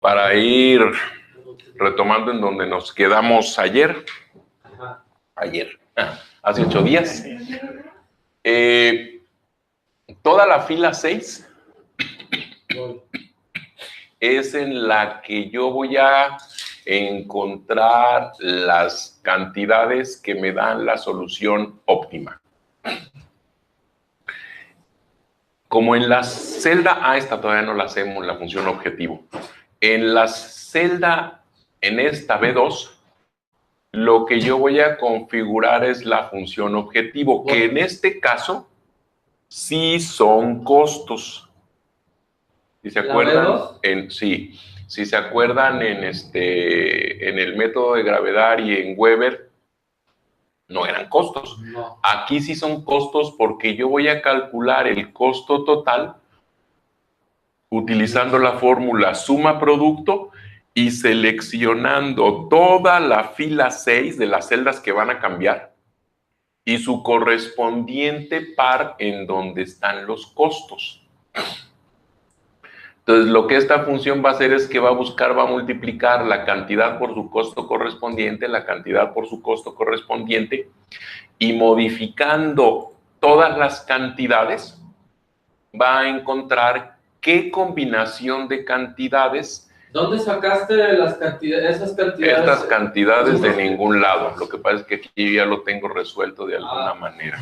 para ir retomando en donde nos quedamos ayer, hace 8 días. Toda la fila 6 es en la que yo voy a encontrar las cantidades que me dan la solución óptima. Como en la celda, esta todavía no la hacemos, la función objetivo. En la celda, en esta B2, lo que yo voy a configurar es la función objetivo, que en este caso sí son costos. Si se acuerdan, si se acuerdan en el método de gravedad y en Weber, no eran costos. No. Aquí sí son costos porque yo voy a calcular el costo total utilizando la fórmula suma producto y seleccionando toda la fila 6 de las celdas que van a cambiar y su correspondiente par en donde están los costos. Entonces, lo que esta función va a hacer es que va a multiplicar la cantidad por su costo correspondiente, la cantidad por su costo correspondiente, y modificando todas las cantidades, va a encontrar qué combinación de cantidades. ¿Dónde sacaste esas cantidades? Estas cantidades de ningún lado. Lo que pasa es que aquí ya lo tengo resuelto de alguna manera.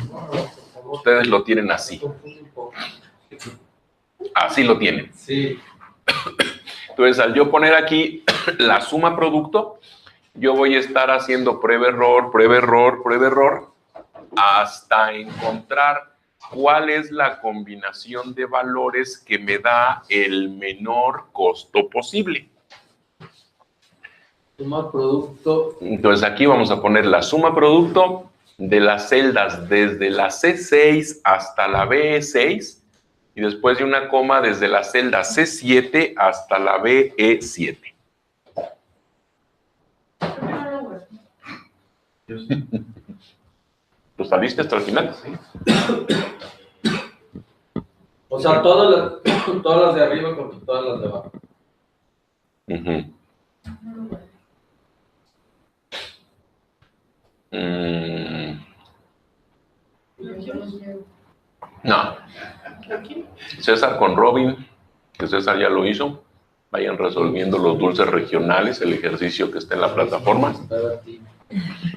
Ustedes lo tienen así. Así lo tienen. Sí. Entonces, al yo poner aquí la suma producto, yo voy a estar haciendo prueba, error, hasta encontrar cuál es la combinación de valores que me da el menor costo posible. Suma producto. Entonces, aquí vamos a poner la suma producto de las celdas desde la C6 hasta la B6, y después de una coma desde la celda C7 hasta la BE7. ¿Tú saliste hasta el final? O sea, todas las de arriba con todas las de abajo. No. César con Robin, que César ya lo hizo. Vayan resolviendo los dulces regionales, el ejercicio que está en la plataforma.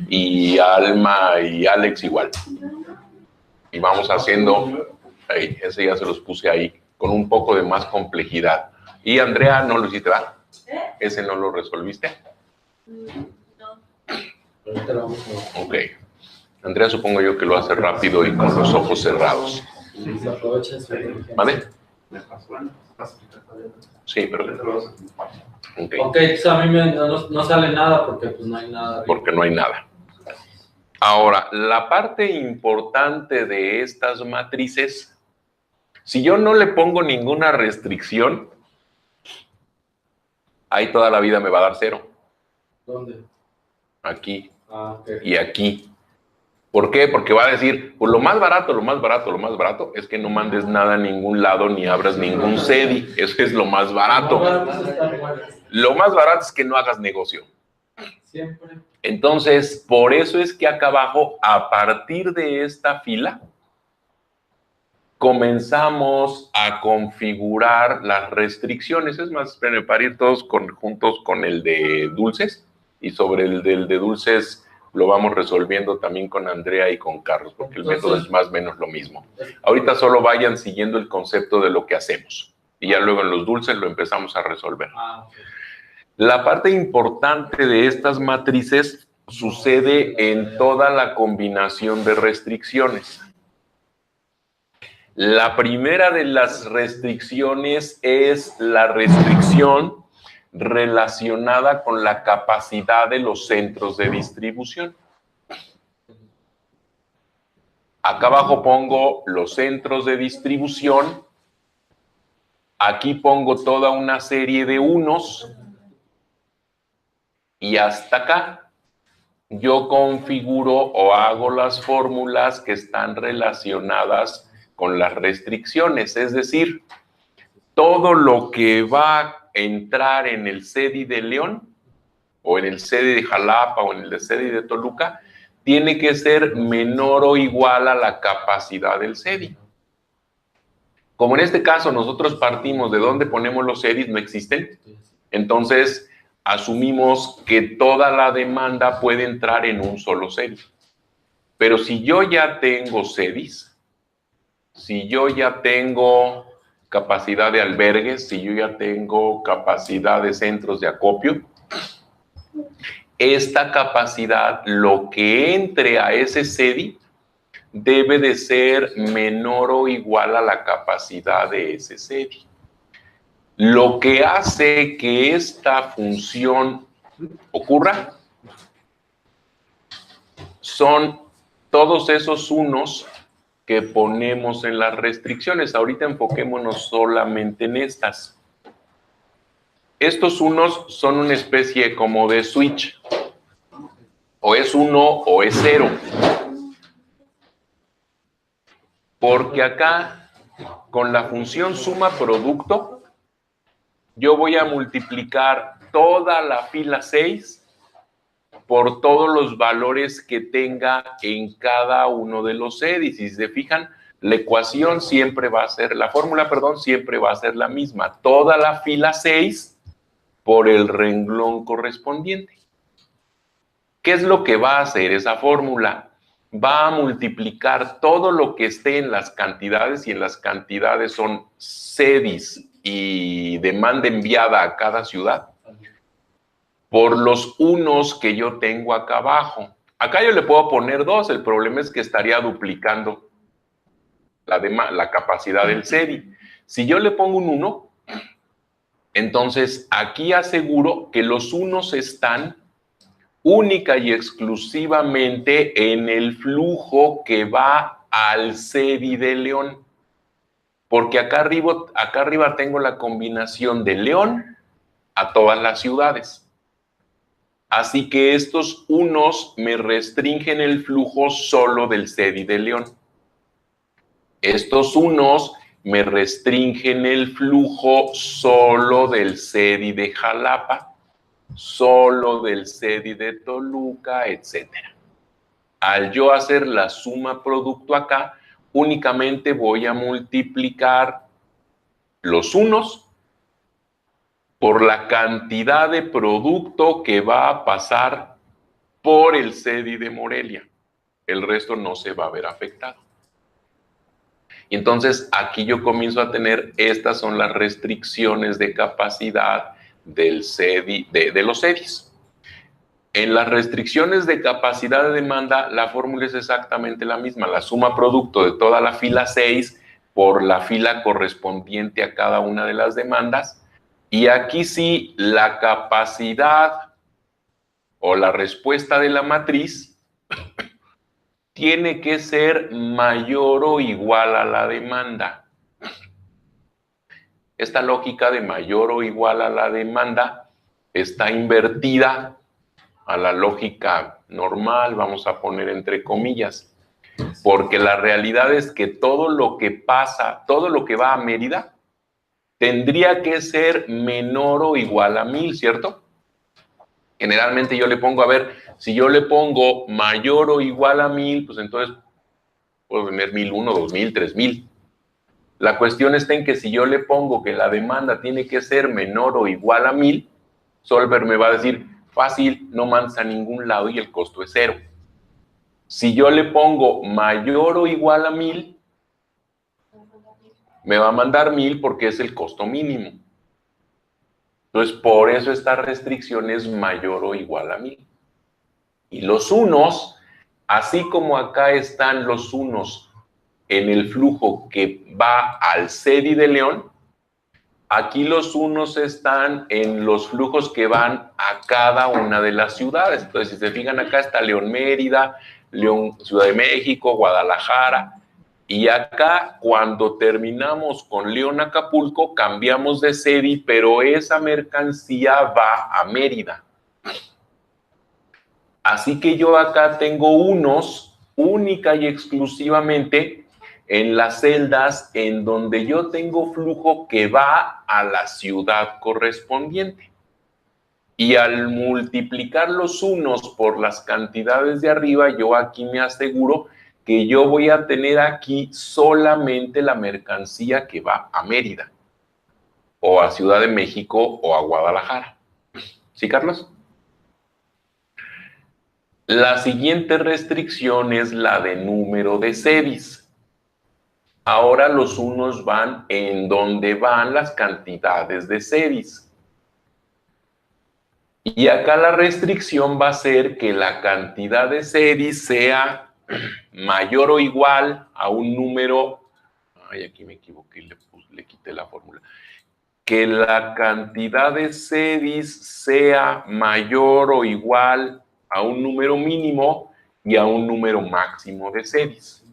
Y Alma y Alex igual. Y vamos haciendo, ese ya se los puse ahí, con un poco de más complejidad. Y Andrea, ¿no lo hiciste, verdad? ¿Ese no lo resolviste? No. Ok. Andrea, supongo yo que lo hace rápido y con los ojos cerrados. ¿Vale? Sí, pero... Ok, pues a mí no sale nada porque pues no hay nada. Porque no hay nada. Ahora, la parte importante de estas matrices, si yo no le pongo ninguna restricción, ahí toda la vida me va a dar 0. ¿Dónde? Aquí. Okay. Y aquí. ¿Por qué? Porque va a decir, pues lo más barato es que no mandes nada a ningún lado ni abras ningún CEDI. Eso es lo más barato. Lo más barato es que no hagas negocio. Siempre. Entonces, por eso es que acá abajo, a partir de esta fila, comenzamos a configurar las restricciones. Es más, para ir todos juntos con el de dulces, y sobre el del de dulces lo vamos resolviendo también con Andrea y con Carlos, porque el método es más o menos lo mismo. Ahorita solo vayan siguiendo el concepto de lo que hacemos, y ya luego en los dulces lo empezamos a resolver. Okay. La parte importante de estas matrices sucede en toda la combinación de restricciones. La primera de las restricciones es la restricción relacionada con la capacidad de los centros de distribución. Acá abajo pongo los centros de distribución. Aquí pongo toda una serie de unos. Y hasta acá yo configuro o hago las fórmulas que están relacionadas con las restricciones. Es decir, todo lo que va entrar en el CEDI de León, o en el CEDI de Jalapa, o en el CEDI de Toluca, tiene que ser menor o igual a la capacidad del CEDI. Como en este caso nosotros partimos de donde ponemos los CEDIs, no existen, entonces asumimos que toda la demanda puede entrar en un solo CEDI. Pero si yo ya tengo CEDIs, si yo ya tengo capacidad de albergues, si yo ya tengo capacidad de centros de acopio, esta capacidad, lo que entre a ese CEDI, debe de ser menor o igual a la capacidad de ese CEDI. Lo que hace que esta función ocurra son todos esos unos que ponemos en las restricciones. Ahorita enfoquémonos solamente en estas. Estos unos son una especie como de switch. O es 1 o es 0. Porque acá, con la función suma producto, yo voy a multiplicar toda la fila 6 por todos los valores que tenga en cada uno de los CEDIs. Si se fijan, la ecuación siempre va a ser, la fórmula, perdón, siempre va a ser la misma. Toda la fila 6 por el renglón correspondiente. ¿Qué es lo que va a hacer esa fórmula? Va a multiplicar todo lo que esté en las cantidades, y en las cantidades son CEDIs y demanda enviada a cada ciudad, por los unos que yo tengo acá abajo. Acá yo le puedo poner 2, el problema es que estaría duplicando la capacidad del CEDI. Si yo le pongo un 1, entonces aquí aseguro que los unos están única y exclusivamente en el flujo que va al CEDI de León. Porque acá arriba tengo la combinación de León a todas las ciudades. Así que estos unos me restringen el flujo solo del CEDI de León. Estos unos me restringen el flujo solo del CEDI de Jalapa, solo del CEDI de Toluca, etc. Al yo hacer la suma producto acá, únicamente voy a multiplicar los unos por la cantidad de producto que va a pasar por el CEDI de Morelia. El resto no se va a ver afectado. Y entonces aquí yo comienzo a tener, estas son las restricciones de capacidad del CEDI, de los CEDIs. En las restricciones de capacidad de demanda, la fórmula es exactamente la misma, la suma producto de toda la fila 6 por la fila correspondiente a cada una de las demandas. Y aquí sí, la capacidad o la respuesta de la matriz tiene que ser mayor o igual a la demanda. Esta lógica de mayor o igual a la demanda está invertida a la lógica normal, vamos a poner entre comillas, porque la realidad es que todo lo que pasa, todo lo que va a Mérida, tendría que ser menor o igual a 1000, ¿cierto? Generalmente yo le pongo, a ver, si yo le pongo mayor o igual a 1000, pues entonces puedo tener 1001, 2000, 3000. La cuestión está en que si yo le pongo que la demanda tiene que ser menor o igual a 1000, Solver me va a decir, fácil, no mandas a ningún lado y el costo es 0. Si yo le pongo mayor o igual a 1000, me va a mandar 1000 porque es el costo mínimo. Entonces, por eso esta restricción es mayor o igual a 1000. Y los unos, así como acá están los unos en el flujo que va al CEDI de León, aquí los unos están en los flujos que van a cada una de las ciudades. Entonces, si se fijan, acá está León Mérida, León Ciudad de México, Guadalajara. Y acá, cuando terminamos con León Acapulco, cambiamos de CEDI, pero esa mercancía va a Mérida. Así que yo acá tengo unos única y exclusivamente en las celdas en donde yo tengo flujo que va a la ciudad correspondiente. Y al multiplicar los unos por las cantidades de arriba, yo aquí me aseguro que yo voy a tener aquí solamente la mercancía que va a Mérida, o a Ciudad de México, o a Guadalajara. ¿Sí, Carlos? La siguiente restricción es la de número de sedis. Ahora los unos van en donde van las cantidades de sedis. Y acá la restricción va a ser que la cantidad de sedis sea mayor o igual a un número. Ay, aquí me equivoqué, le quité la fórmula. Que la cantidad de sedis sea mayor o igual a un número mínimo y a un número máximo de sedis.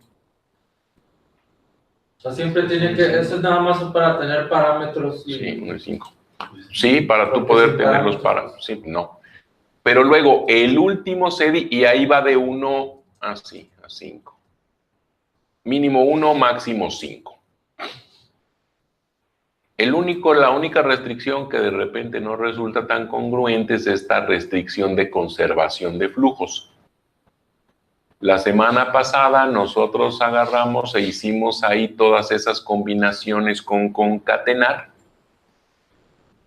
O sea, siempre tiene que, eso es nada más para tener parámetros. Y... Sí, 1 y 5. Sí, para tú poder tener los parámetros. Sí, no. Pero luego el último SEDI, y ahí va de 1 a 5. Mínimo 1, máximo 5. La única restricción que de repente no resulta tan congruente es esta restricción de conservación de flujos. La semana pasada nosotros agarramos e hicimos ahí todas esas combinaciones con concatenar.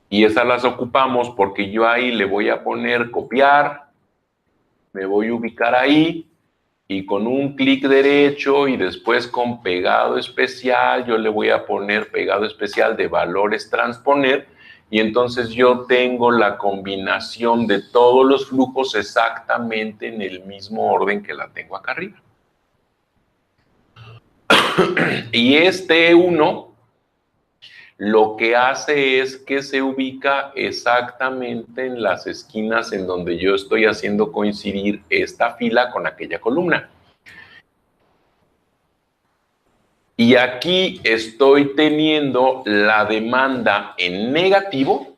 Y esas las ocupamos porque yo ahí le voy a poner copiar, me voy a ubicar ahí y con un clic derecho y después con pegado especial, yo le voy a poner pegado especial de valores transponer y entonces yo tengo la combinación de todos los flujos exactamente en el mismo orden que la tengo acá arriba. Y este 1 lo que hace es que se ubica exactamente en las esquinas en donde yo estoy haciendo coincidir esta fila con aquella columna. Y aquí estoy teniendo la demanda en negativo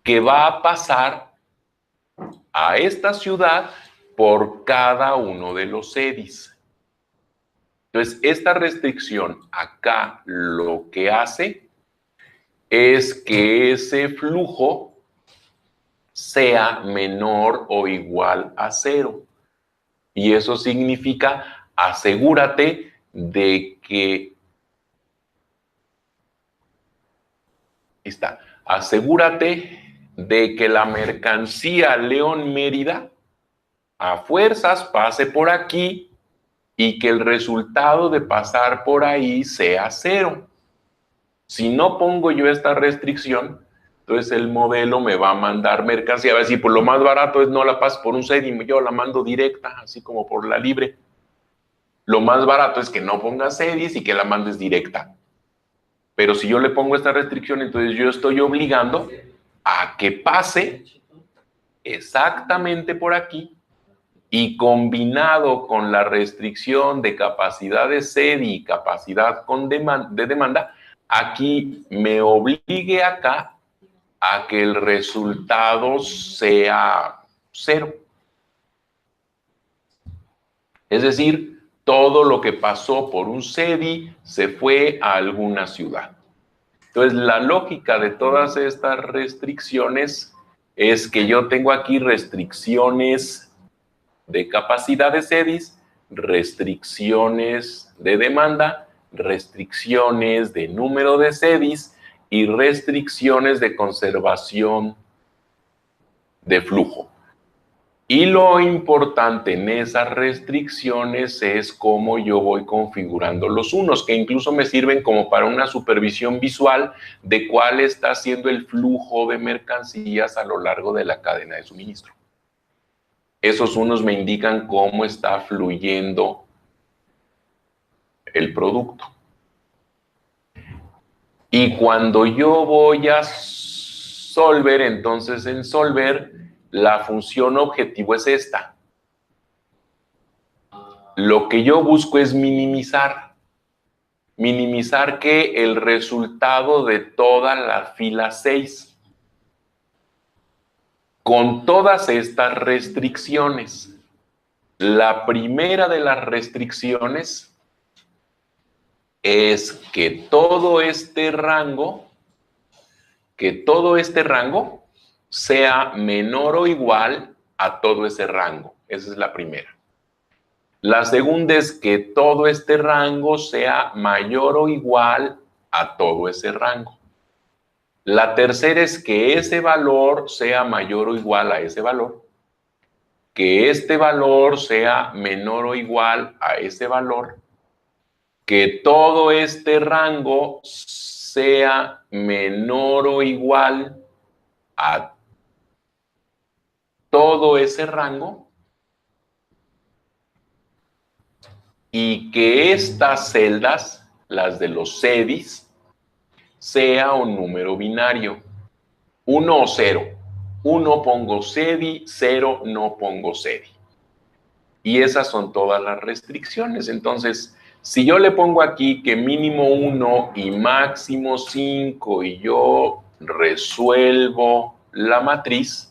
que va a pasar a esta ciudad por cada uno de los sedis. Entonces, esta restricción acá lo que hace es que ese flujo sea menor o igual a 0. Y eso significa, asegúrate de que, asegúrate de que la mercancía León Mérida a fuerzas pase por aquí y que el resultado de pasar por ahí sea 0. Si no pongo yo esta restricción, entonces el modelo me va a mandar mercancía. Va a decir, pues lo más barato es no la pases por un SEDI, yo la mando directa, así como por la libre. Lo más barato es que no pongas SEDIs y que la mandes directa. Pero si yo le pongo esta restricción, entonces yo estoy obligando a que pase exactamente por aquí y combinado con la restricción de capacidad de SEDI y capacidad de demanda, aquí me obligue acá a que el resultado sea 0. Es decir, todo lo que pasó por un SEDI se fue a alguna ciudad. Entonces, la lógica de todas estas restricciones es que yo tengo aquí restricciones de capacidad de SEDIs, restricciones de demanda, restricciones de número de SEDIs y restricciones de conservación de flujo. Y lo importante en esas restricciones es cómo yo voy configurando los unos, que incluso me sirven como para una supervisión visual de cuál está siendo el flujo de mercancías a lo largo de la cadena de suministro. Esos unos me indican cómo está fluyendo el producto. Y cuando yo voy a Solver, entonces en Solver la función objetivo es esta. Lo que yo busco es minimizar. Minimizar que el resultado de toda la fila 6. Con todas estas restricciones. La primera de las restricciones es que todo este rango sea menor o igual a todo ese rango. Esa es la primera. La segunda es que todo este rango sea mayor o igual a todo ese rango. La tercera es que ese valor sea mayor o igual a ese valor. Que este valor sea menor o igual a ese valor. Que todo este rango sea menor o igual a todo ese rango y que estas celdas, las de los CEDIs, sea un número binario, 1 o 0. 1 pongo CEDI, 0 no pongo CEDI. Y esas son todas las restricciones. Entonces, si yo le pongo aquí que mínimo 1 y máximo 5 y yo resuelvo la matriz,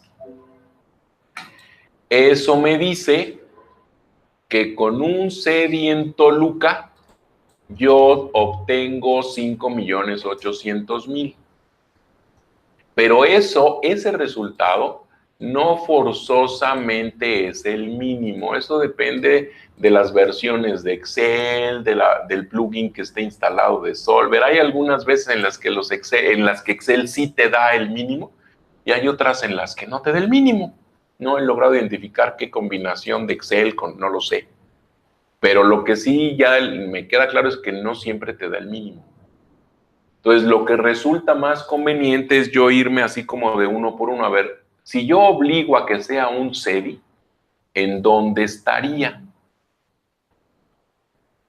eso me dice que con un CEDI en Toluca yo obtengo 5.800.000. Pero ese resultado no forzosamente es el mínimo. Eso depende de las versiones de Excel, del plugin que esté instalado de Solver. Hay algunas veces en las que Excel sí te da el mínimo y hay otras en las que no te da el mínimo. No he logrado identificar qué combinación de Excel no lo sé. Pero lo que sí ya me queda claro es que no siempre te da el mínimo. Entonces, lo que resulta más conveniente es yo irme así como de uno por uno. A ver, si yo obligo a que sea un CEDI, ¿en dónde estaría?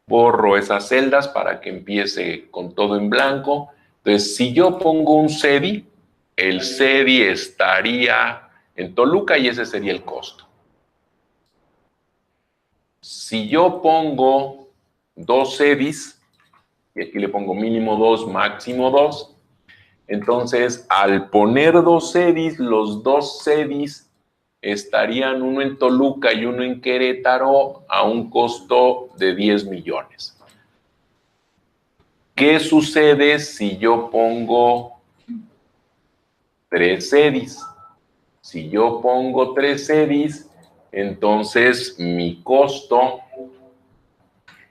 Borro esas celdas para que empiece con todo en blanco. Entonces, si yo pongo un CEDI, el CEDI estaría en Toluca y ese sería el costo. Si yo pongo 2 CEDIs, y aquí le pongo mínimo 2, máximo 2, entonces, al poner 2 CEDIs, los 2 CEDIs estarían uno en Toluca y uno en Querétaro a un costo de 10 millones. ¿Qué sucede si yo pongo 3 CEDIs? Si yo pongo 3 CEDIs, entonces mi costo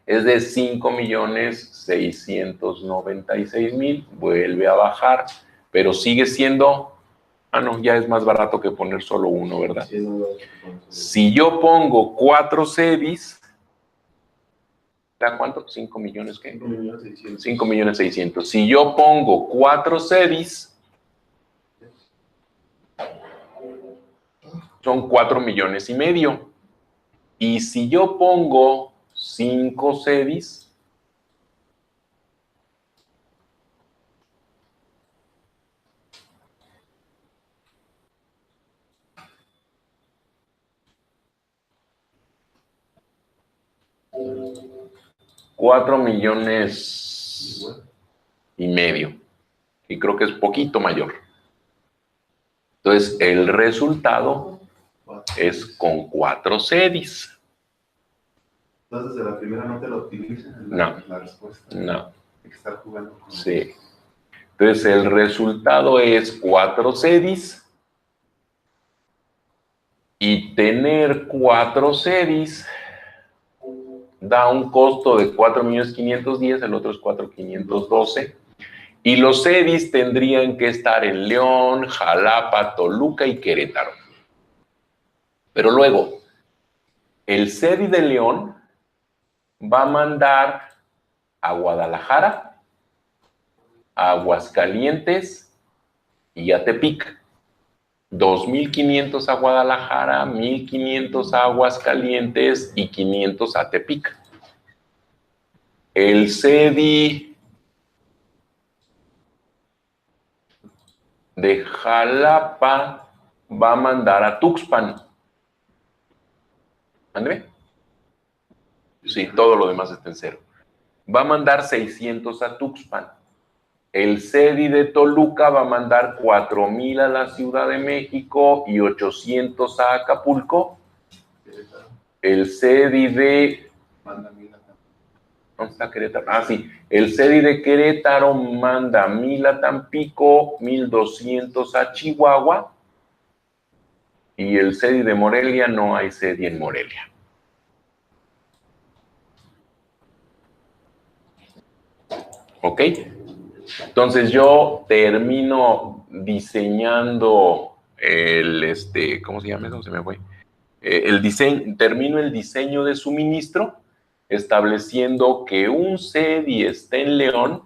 es de 5.696.000, vuelve a bajar, pero sigue siendo, no, ya es más barato que poner solo uno, ¿verdad? Si yo pongo 4 CEDIs, ¿da cuánto? 5 millones, ¿qué? 5.600.000. Si yo pongo 4 CEDIs, son 4,5 millones. Y si yo pongo 5 CEDIs, $4,5 millones. Y creo que es poquito mayor. Entonces, el resultado es con 4 CEDIs. Entonces, de la primera no te lo optimizan la respuesta. No. Hay que estar jugando con Sí. Entonces, el resultado es 4 CEDIs. Y tener 4 CEDIs da un costo de 4.510.000, el otro es 4.512. Y los CEDIs tendrían que estar en León, Jalapa, Toluca y Querétaro. Pero luego, el CEDI de León va a mandar a Guadalajara, a Aguascalientes y a Tepic. 2.500 a Guadalajara, 1.500 a Aguascalientes y 500 a Tepic. El CEDI de Jalapa va a mandar a Tuxpan. ¿André? Sí, todo lo demás está en 0. Va a mandar 600 a Tuxpan. El CEDI de Toluca va a mandar 4,000 a la Ciudad de México y 800 a Acapulco. El CEDI de ¿Dónde está Querétaro? Ah, sí. El CEDI de Querétaro manda 1000 a Tampico, 1200 a Chihuahua. Y el CEDI de Morelia, no hay CEDI en Morelia. ¿Ok? Entonces yo termino diseñando ¿cómo se llama eso? Se me fue. Termino el diseño de suministro, estableciendo que un CEDI está en León,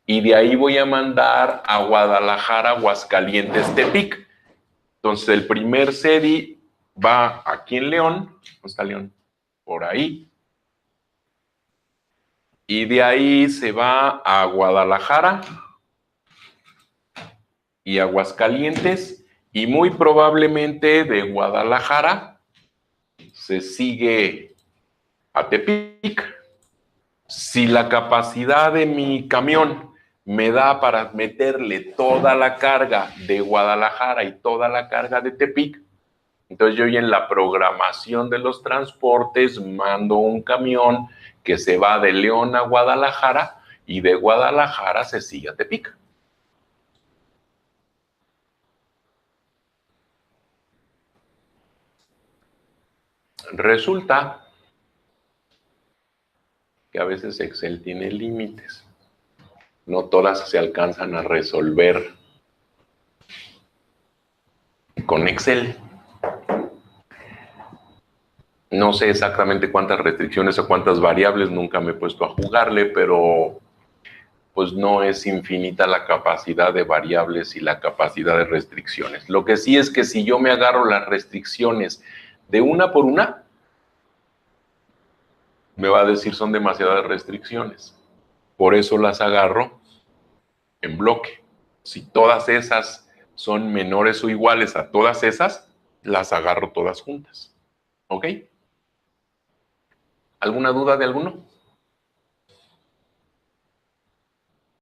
y de ahí voy a mandar a Guadalajara, Aguascalientes, Tepic. Entonces el primer CEDI va aquí en León. ¿Dónde está León? Por ahí. Y de ahí se va a Guadalajara y Aguascalientes, y muy probablemente de Guadalajara se sigue a Tepic. Si la capacidad de mi camión me da para meterle toda la carga de Guadalajara y toda la carga de Tepic, entonces yo ya en la programación de los transportes mando un camión que se va de León a Guadalajara, y de Guadalajara se sigue a Tepic. Resulta que a veces Excel tiene límites. No todas se alcanzan a resolver con Excel. No sé exactamente cuántas restricciones o cuántas variables, nunca me he puesto a jugarle, pero pues no es infinita la capacidad de variables y la capacidad de restricciones. Lo que sí es que si yo me agarro las restricciones de una por una, me va a decir son demasiadas restricciones. Por eso las agarro en bloque. Si todas esas son menores o iguales a todas esas, las agarro todas juntas. ¿Ok? ¿Alguna duda de alguno?